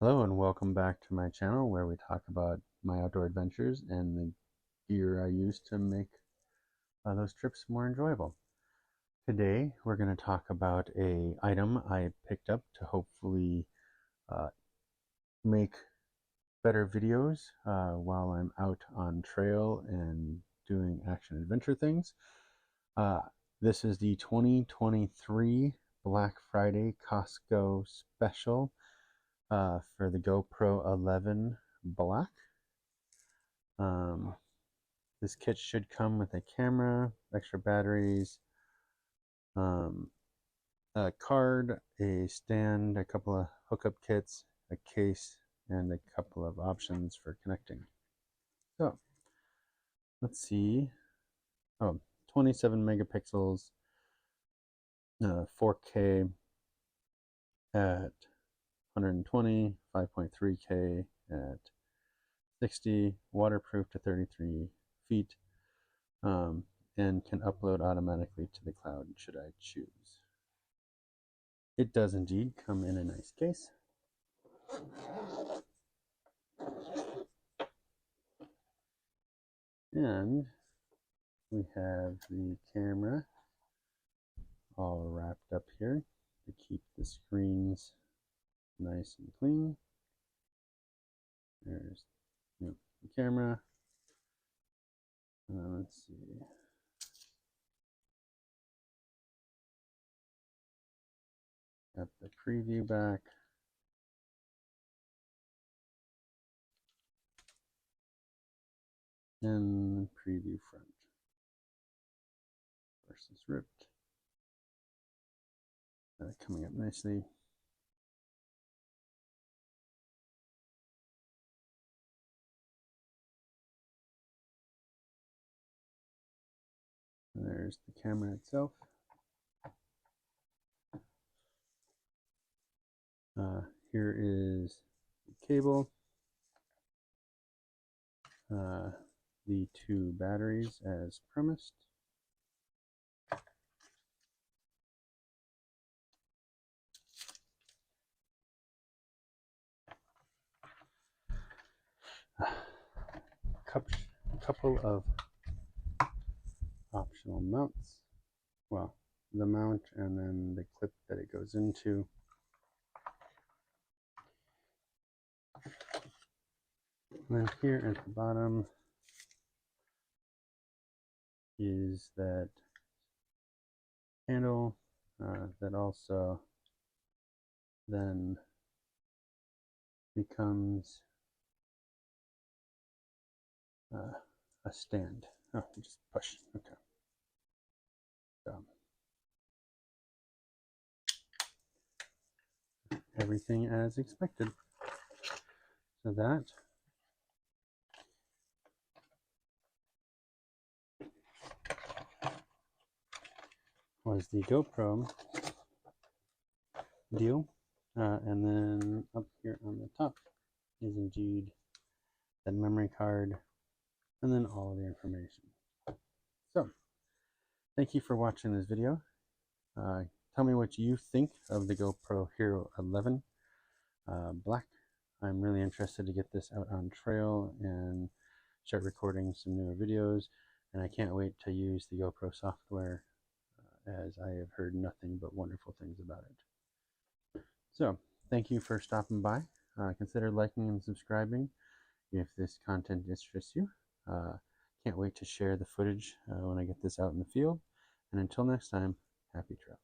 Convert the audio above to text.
Hello and welcome back to my channel where we talk about my outdoor adventures and the gear I use to make those trips more enjoyable. Today we're going to talk about a item I picked up to hopefully make better videos while I'm out on trail and doing action adventure things. This is the 2023 Black Friday COSTCO special for the GoPro 11 Black. This kit should come with a camera, extra batteries, a card, a stand, a couple of hookup kits, a case, and a couple of options for connecting. So let's see. 27 megapixels, 4K at 120, 5.3K at 60, waterproof to 33 feet, and can upload automatically to the cloud should I choose. It does indeed come in a nice case. And we have the camera all wrapped up here to keep the screens nice and clean. There's the camera. Let's see. Got the preview back. And preview front versus ripped. Coming up nicely. And there's the camera itself. Here is the cable, the two batteries as promised. A couple of optional mounts. Well, the mount and then the clip that it goes into. And then here at the bottom is that handle that also then becomes a stand. Oh, you just push. Okay. So everything as expected. So that was the GoPro deal. And then up here on the top is indeed the memory card and then all of the information. So thank you for watching this video. Tell me what you think of the GoPro HERO11 Black. I'm really interested to get this out on trail and start recording some newer videos, and I can't wait to use the GoPro software as I have heard nothing but wonderful things about it. So thank you for stopping by. Consider liking and subscribing if this content interests you. Can't wait to share the footage when I get this out in the field. And until next time, happy trails.